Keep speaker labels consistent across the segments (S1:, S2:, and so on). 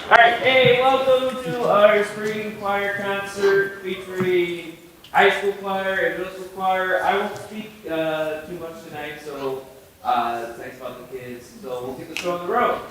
S1: Alright, hey, welcome to our spring choir concert featuring high school choir and middle school choir. I won't speak too much tonight, so thanks about the kids. So we'll get the show on the road.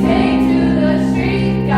S2: Take to the street.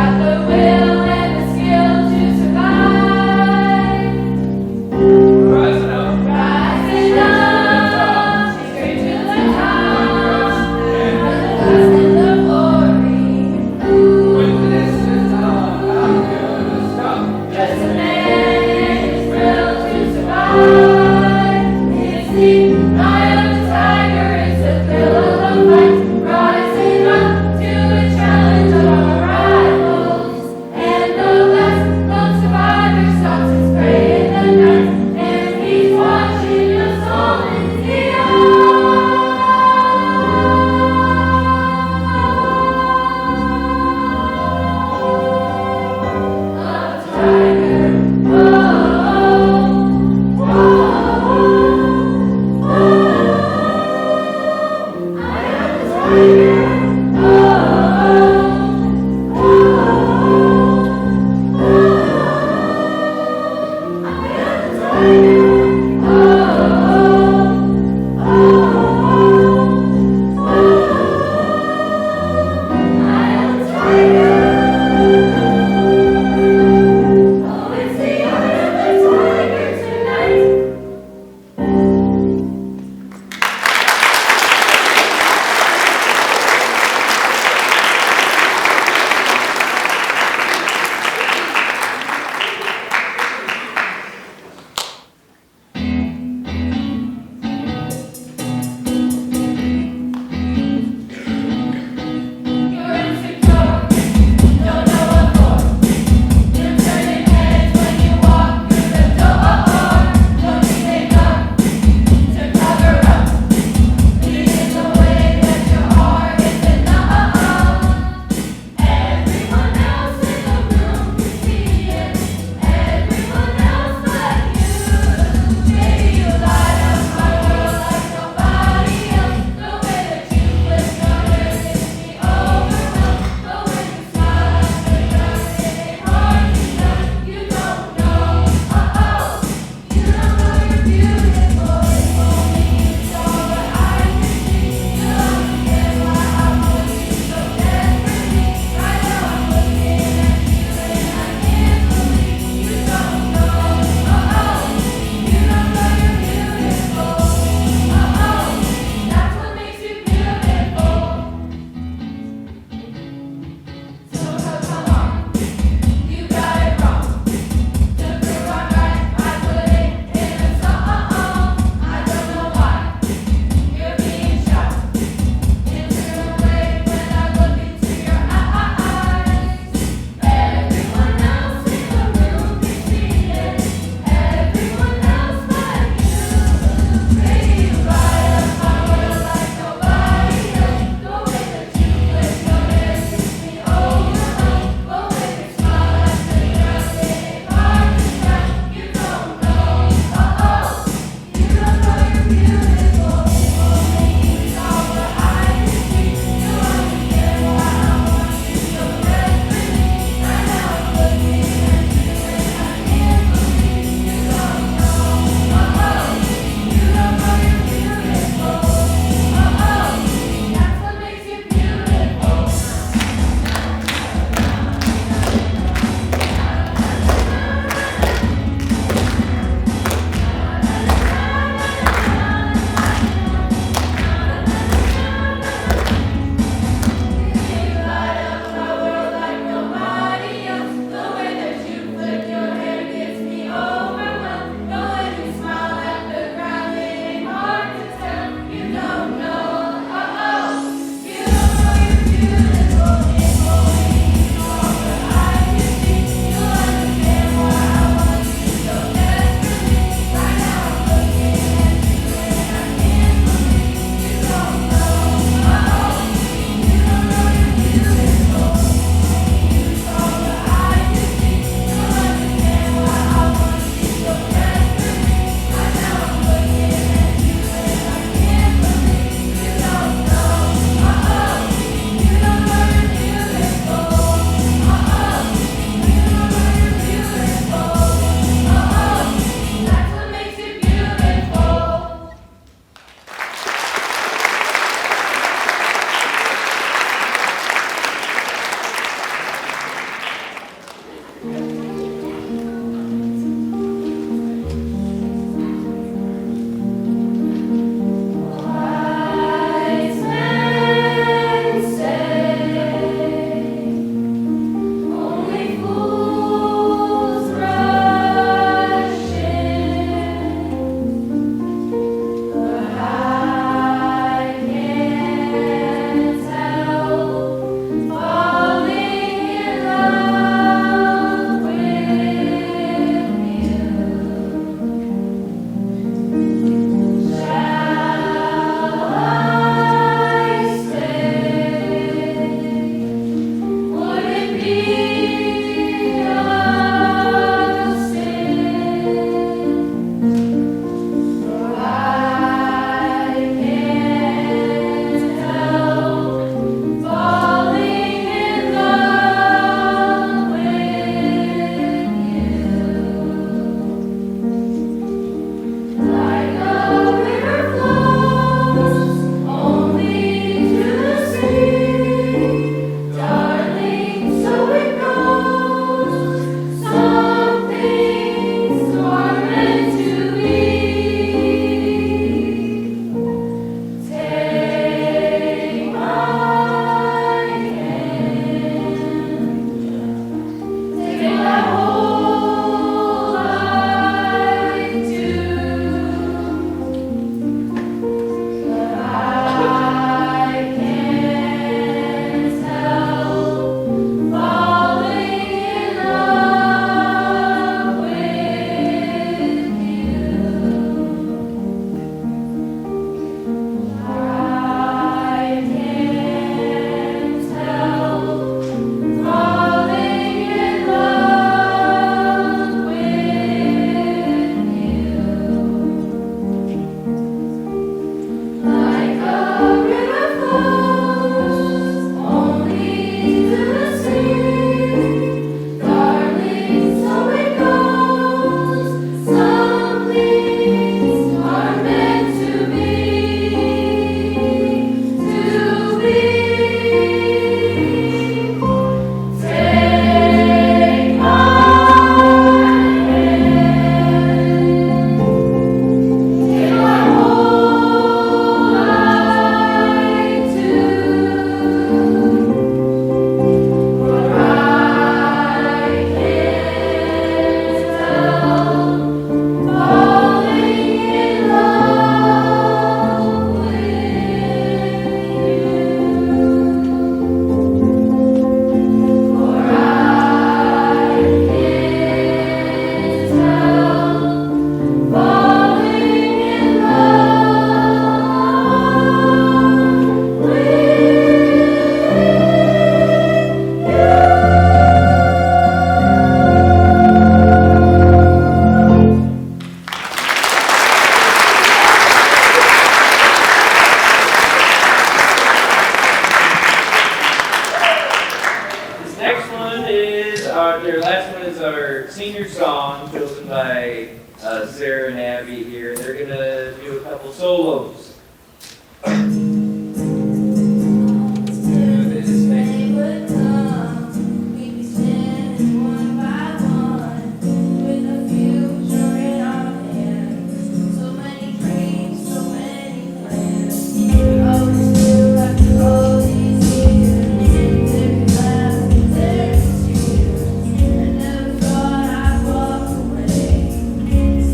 S1: last one is our senior song chosen by Sarah and Abby here. They're gonna do a couple solos.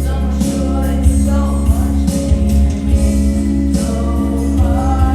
S2: So much joy, so much pain, so hard.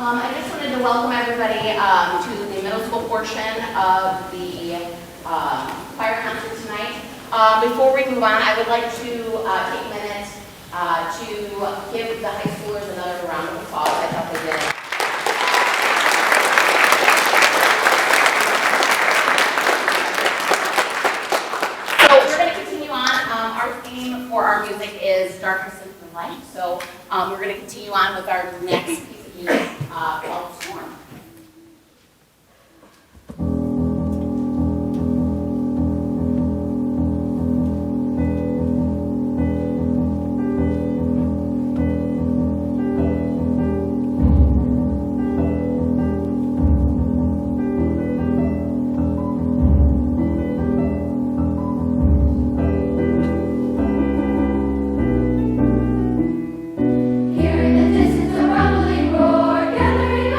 S2: I just wanted to welcome everybody to the middle school portion of the choir concert tonight. Before we move on, I would like to take a minute to give the high schoolers another round of applause. I thought they did. So we're going to continue on. Our theme for our music is Darkness and Light. So we're going to continue on with our next piece of music called Storm.
S3: Here in the distance, a rumbling roar, gathering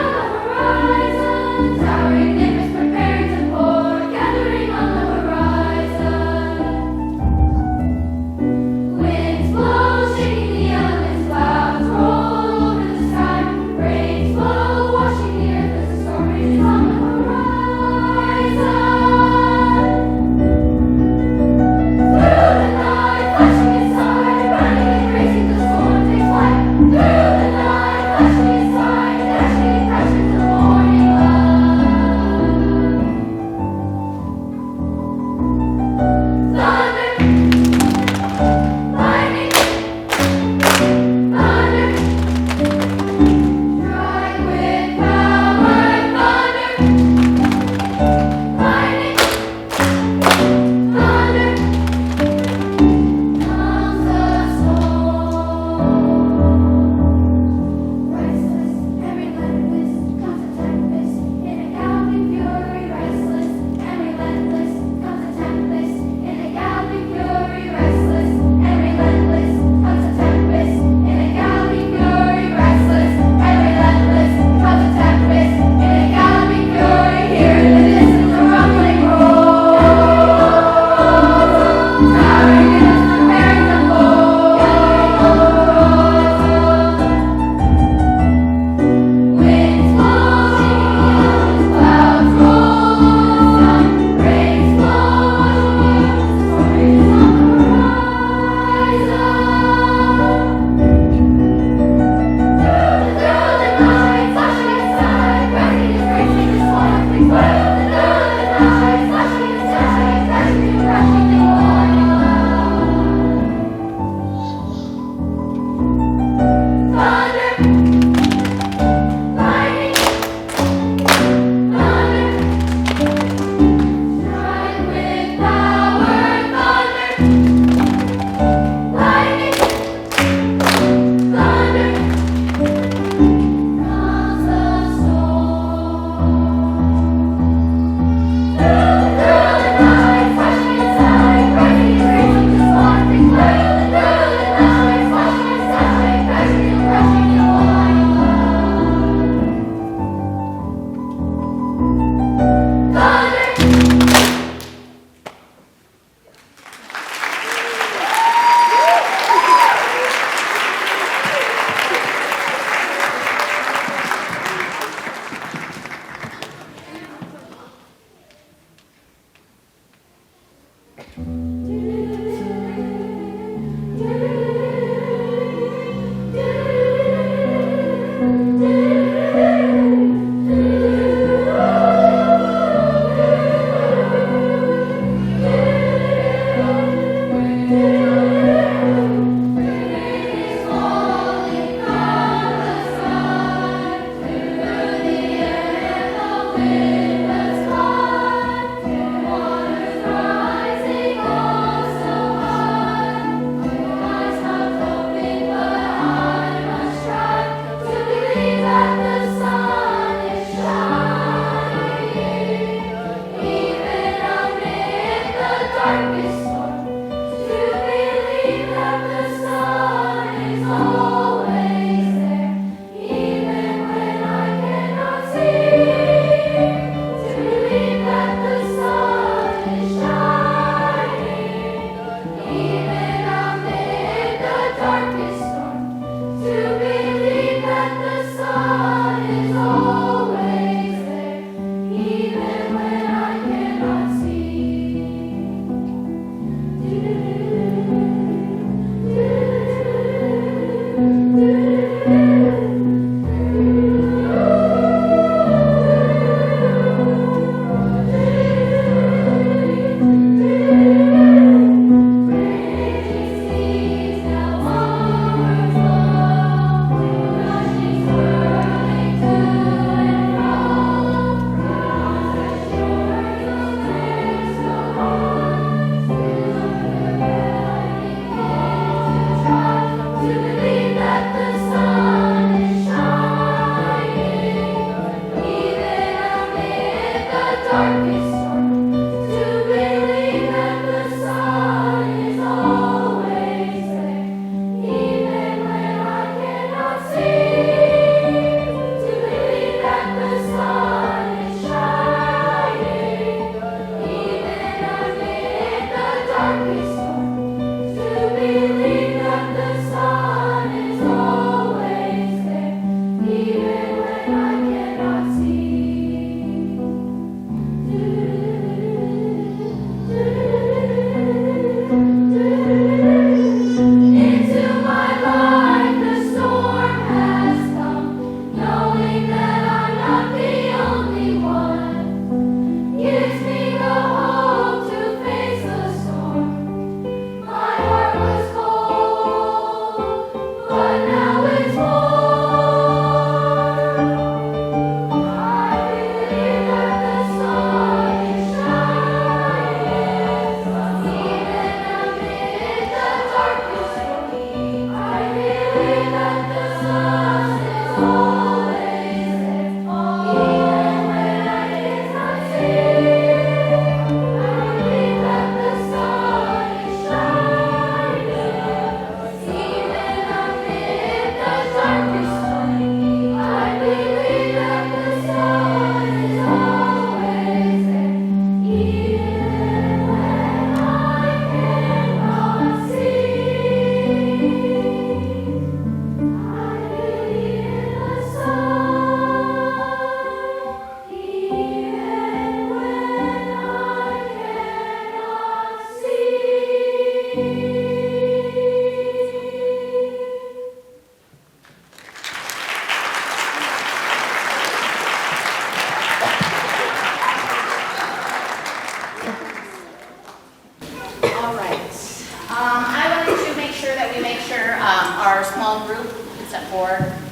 S2: our small group, except for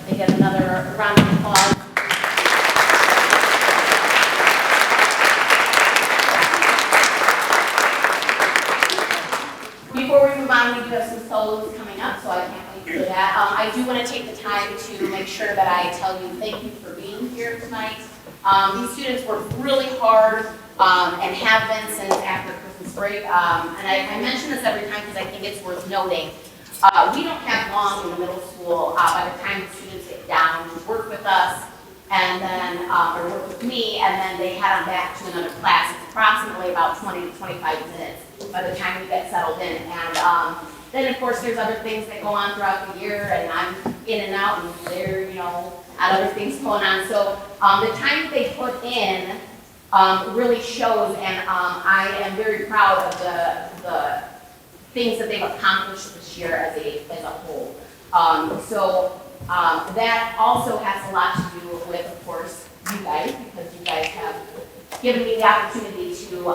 S2: they get another round of applause. Before we move on, we do have some solos coming up, so I can't wait for that. I do want to take the time to make sure that I tell you thank you for being here tonight. These students work really hard and have been since after Christmas break. And I mention this every time because I think it's worth noting. We don't have long in the middle school by the time the students get down to work with us and then, or work with me, and then they head on back to another class. It's approximately about 20 to 25 minutes by the time we get settled in. And then of course there's other things that go on throughout the year, and I'm in and out, and they're, you know, other things going on. So the time that they put in really shows, and I am very proud of the things that they've accomplished this year as a whole. That also has a lot to do with, of course, you guys, because you guys have given me the opportunity to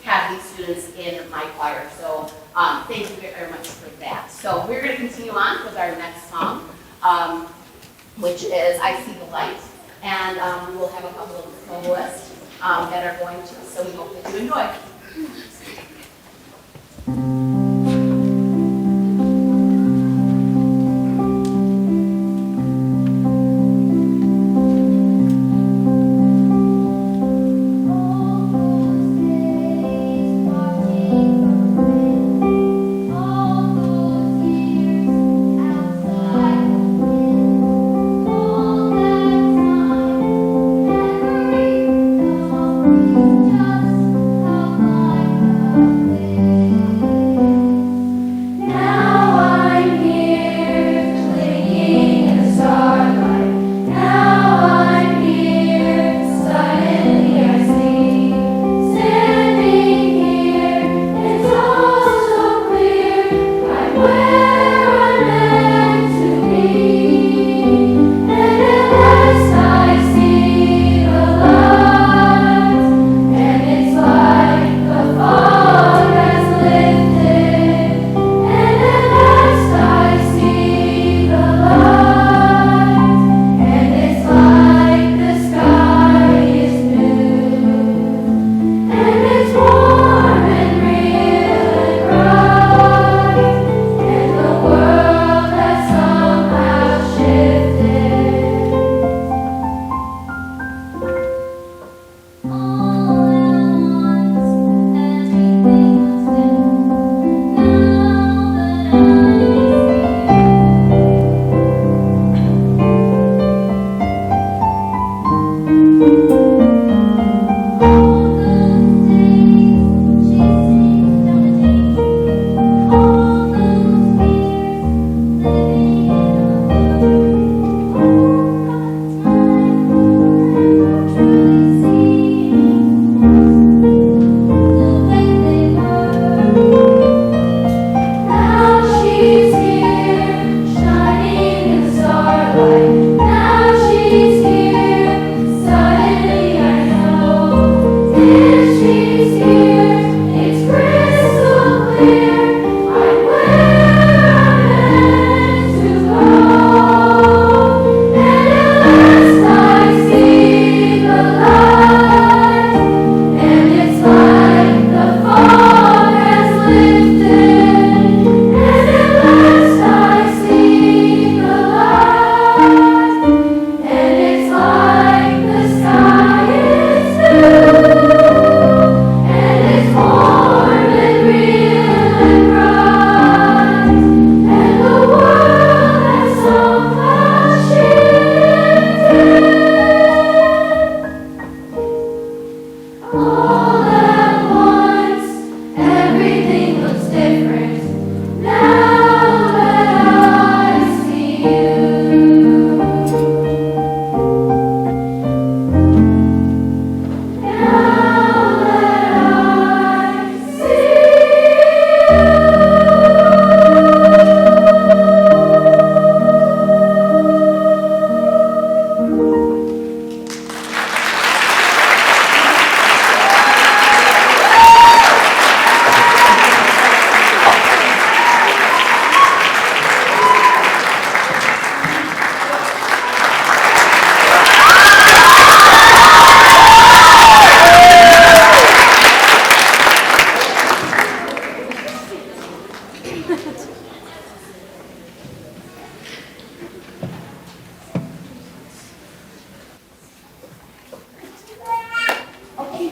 S2: have these students in my choir. So thank you very much for that. So we're going to continue on with our next song, which is I See the Light. And we will have a couple of soloists that are going to, so we hope that you enjoy.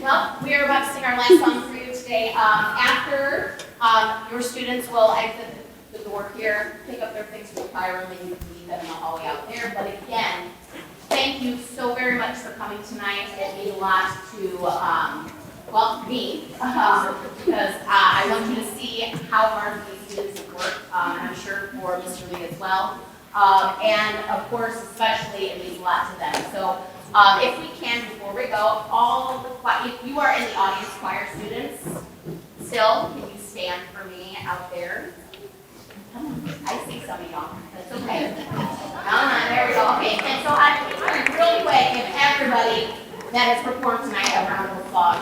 S2: Well, we are about to sing our last song for you today. After your students will exit the door here, pick up their things from the choir room, and you can leave them in the hallway out there. But again, thank you so very much for coming tonight. It means a lot to, well, me, because I want you to see how hard these students have worked. I'm sure for Mr. Lee as well. And of course, especially, it means a lot to them. So If we can, before we go, all the if you are in the audience, choir students, still, can you stand for me out there? I see some of y'all. That's okay. There we go. Okay, and so I'm going real quick if everybody that has performed tonight a round of applause.